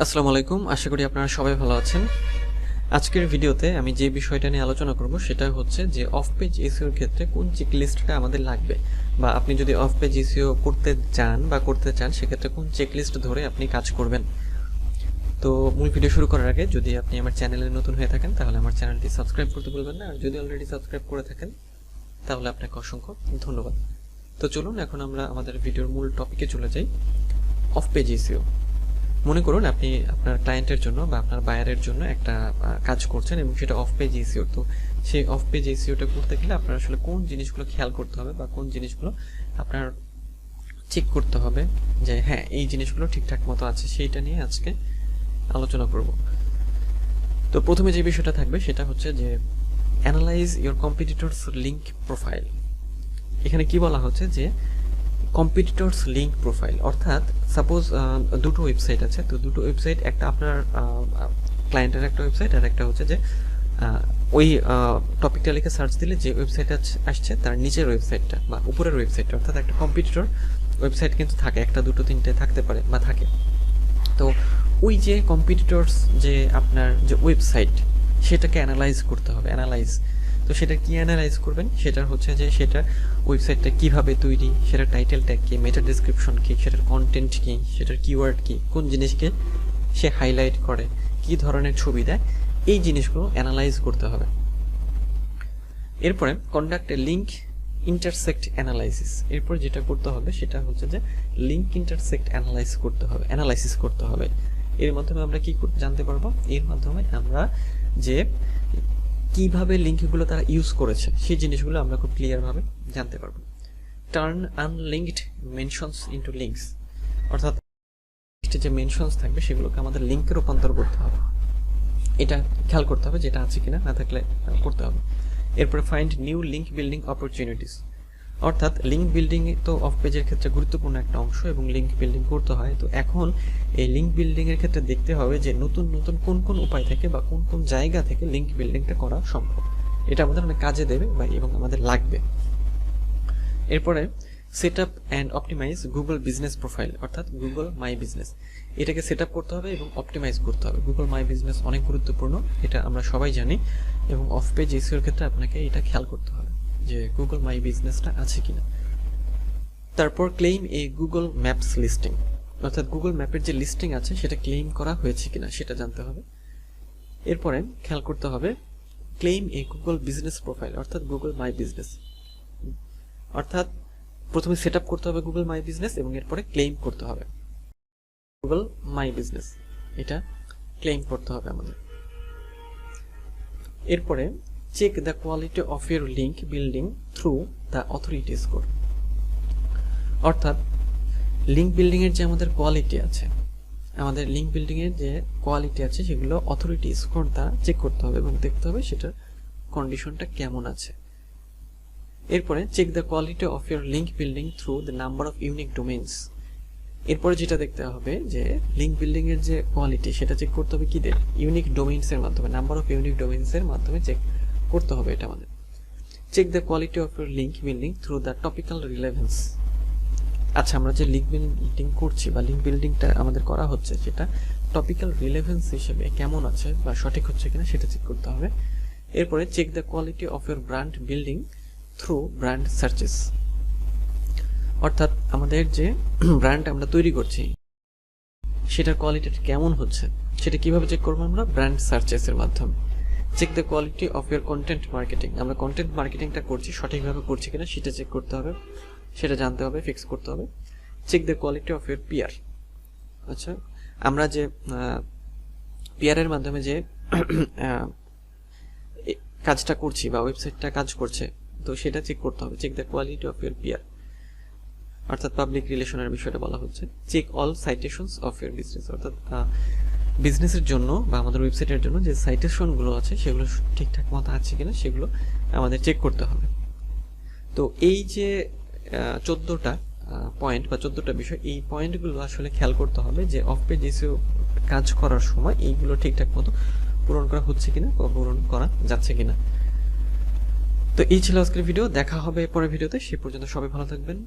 আসসালামু আলাইকুম, আশা করি আপনারা সবাই ভালো আছেন। আজকের ভিডিওতে আমি যে বিষয়টা নিয়ে আলোচনা করব সেটা হচ্ছে যে অফ পেজ এসইওর ক্ষেত্রে কোন চেকলিস্টটা আমাদের লাগবে, বা আপনি যদি অফ পেজ এসইও করতে চান বা করতে চান সেক্ষেত্রে কোন চেকলিস্ট ধরে আপনি কাজ করবেন। তো মূল ভিডিও শুরু করার আগে যদি আপনি আমার চ্যানেলে নতুন হয়ে থাকেন তাহলে আমার চ্যানেলটি সাবস্ক্রাইব করতে ভুলবেন না, আর যদি অলরেডি সাবস্ক্রাইব করে থাকেন তাহলে আপনাকে অসংখ্য ধন্যবাদ। তো চলুন এখন আমরা আমাদের ভিডিওর মূল টপিকে চলে যাই। অফ পেজ এসইও, মনে করুন আপনি আপনার ক্লায়েন্টের জন্য বা আপনার বায়ারের জন্য একটা কাজ করছেন এবং সেটা অফ পেজ এসইও। তো সেই অফ পেজ এসইওটা করতে গেলে আপনার আসলে কোন জিনিসগুলো খেয়াল করতে হবে বা কোন জিনিসগুলো আপনার চেক করতে হবে যে হ্যাঁ এই জিনিসগুলো ঠিকঠাক মতো আছে, সেইটা নিয়ে আজকে আলোচনা করব। তো প্রথমে যে বিষয়টা থাকবে সেটা হচ্ছে যে analyse your competitors link profile. এখানে কি বলা হচ্ছে যে কম্পিটিটরস লিঙ্ক প্রোফাইল, অর্থাৎ সাপোজ দুটো ওয়েবসাইট আছে, তো দুটো ওয়েবসাইট, একটা আপনার ক্লায়েন্টের একটা ওয়েবসাইট আর একটা হচ্ছে যে ওই টপিকটা লিখে সার্চ দিলে যে ওয়েবসাইট আসছে তার নিচের ওয়েবসাইটটা বা উপরের ওয়েবসাইটটা, অর্থাৎ একটা কম্পিটিটর ওয়েবসাইট কিন্তু থাকে, একটা দুটো তিনটে থাকতে পারে বা থাকে। তো ওই যে কম্পিটিটরস যে আপনার যে ওয়েবসাইট সেটাকে অ্যানালাইজ করতে হবে। তো সেটা কি অ্যানালাইজ করবেন, সেটার হচ্ছে যে সেটা ওয়েবসাইটটা কিভাবে তৈরি, সেটার টাইটেল ট্যাগ কি, মেটা ডেসক্রিপশন কি, সেটার কন্টেন্ট কি, সেটার কিওয়ার্ড কি, কোন জিনিসকে সে হাইলাইট করে, কি ধরনের ছবি দেয়, এই জিনিসগুলো অ্যানালাইজ করতে হবে। এরপরে কন্ডাক্ট এ লিঙ্ক ইন্টারসেক্ট অ্যানালাইসিস। এরপর যেটা করতে হবে সেটা হচ্ছে যে লিঙ্ক ইন্টারসেক্ট অ্যানালাইসিস করতে হবে। এর মাধ্যমে আমরা কি জানতে পারবো, এর মাধ্যমে আমরা যে কিভাবে লিঙ্কগুলো তারা ইউজ করেছে সেই জিনিসগুলো আমরা খুব ক্লিয়ারভাবে জানতে পারবো। টার্ন আনলিঙ্কড মেনশনস ইনটু লিঙ্কস, অর্থাৎ যে মেনশনস থাকবে সেগুলোকে আমাদের লিঙ্কে রূপান্তর করতে হবে। এটা খেয়াল করতে হবে যেটা আছে কিনা, না থাকলে করতে হবে। এরপরে find new link building opportunities, অর্থাৎ লিঙ্ক বিল্ডিং তো অফ পেজের ক্ষেত্রে গুরুত্বপূর্ণ একটা অংশ এবং লিঙ্ক বিল্ডিং করতে হয়। তো এখন এই লিঙ্ক বিল্ডিংয়ের ক্ষেত্রে দেখতে হবে যে নতুন নতুন কোন কোন উপায় থেকে বা কোন কোন জায়গা থেকে লিঙ্ক বিল্ডিংটা করা সম্ভব, এটা আমাদের অনেক কাজে দেবে বা এবং আমাদের লাগবে। এরপরে set up and optimise Google business profile, অর্থাৎ গুগল মাই বিজনেস, এটাকে সেট আপ করতে হবে এবং অপটিমাইজ করতে হবে। গুগল মাই বিজনেস অনেক গুরুত্বপূর্ণ, এটা আমরা সবাই জানি, এবং অফ পেজ এসইওর ক্ষেত্রে আপনাকে এটা খেয়াল করতে হবে যে গুগল মাই বিজনেসটা আছে কিনা। তারপর ক্লেইম এ গুগল ম্যাপস লিস্টিং, অর্থাৎ গুগল ম্যাপের যে লিস্টিং আছে সেটা ক্লেইম করা হয়েছে কিনা সেটা জানতে হবে। এরপরে খেয়াল করতে হবে ক্লেইম এ গুগল বিজনেস প্রোফাইল, অর্থাৎ গুগল মাই বিজনেস, অর্থাৎ প্রথমে সেট আপ করতে হবে গুগল মাই বিজনেস এবং এরপরে ক্লেইম করতে হবে গুগল মাই বিজনেস, এটা ক্লেইম করতে হবে আমাদের। এরপরে check the quality of your link building through the authority score, অর্থাৎ লিঙ্ক বিল্ডিংয়ের যে আমাদের কোয়ালিটি আছে, আমাদের লিঙ্ক বিল্ডিংয়ের যে কোয়ালিটি আছে সেগুলো অথরিটি স্কোর দ্বারা চেক করতে হবে এবং দেখতে হবে সেটার কন্ডিশনটা কেমন আছে। এরপরে check the quality of your link building through the number of unique domains, এরপরে যেটা দেখতে হবে যে লিঙ্ক বিল্ডিংয়ের যে কোয়ালিটি সেটা চেক করতে হবে কি দিয়ে, ইউনিক ডোমেইনসের মাধ্যমে, নাম্বার অফ ইউনিক ডোমেইনসের মাধ্যমে চেক করতে হবে এটা আমাদের। Check the quality of your link building through the topical relevance, আচ্ছা আমরা যে লিঙ্ক বিল্ডিং করছি বা লিঙ্ক বিল্ডিংটা আমাদের করা হচ্ছে সেটা টপিক্যাল রিলেভেন্স হিসেবে কেমন আছে বা সঠিক হচ্ছে কিনা সেটা চেক করতে হবে। এরপরে check the quality of your brand building through brand searches, অর্থাৎ আমাদের যে ব্র্যান্ড আমরা তৈরি করছি সেটার কোয়ালিটিটা কেমন হচ্ছে সেটা কিভাবে চেক করবো আমরা, ব্র্যান্ড সার্চেসের মাধ্যমে। Check the quality of your content marketing, আমরা কন্টেন্ট মার্কেটিংটা করছি সঠিকভাবে করছি কিনা সেটা চেক করতে হবে, সেটা জানতে হবে, ফিক্স করতে হবে। Check the quality of your PR, আচ্ছা আমরা যে পিআরের মাধ্যমে যে কাজটা করছি বা ওয়েবসাইটটা কাজ করছে তো সেটা চেক করতে হবে। Check the quality of your PR, অর্থাৎ পাবলিক রিলেশনের বিষয়টা বলা হচ্ছে। Check all citations of your business, অর্থাৎ বিজনেসের জন্য বা আমাদের ওয়েবসাইটের জন্য যে সাইটেশনগুলো আছে সেগুলো ঠিকঠাক মতো আছে কিনা সেগুলো আমাদের চেক করতে হবে। তো এই যে 14টা পয়েন্ট বা 14টা বিষয়, এই পয়েন্টগুলো আসলে খেয়াল করতে হবে যে অফ পেজ এসইও কাজ করার সময় এইগুলো ঠিকঠাক মতো পূরণ করা হচ্ছে কিনা বা পূরণ করা যাচ্ছে কিনা। তো এই ছিল আজকের ভিডিও, দেখা হবে পরের ভিডিওতে, সে পর্যন্ত সবাই ভালো থাকবেন।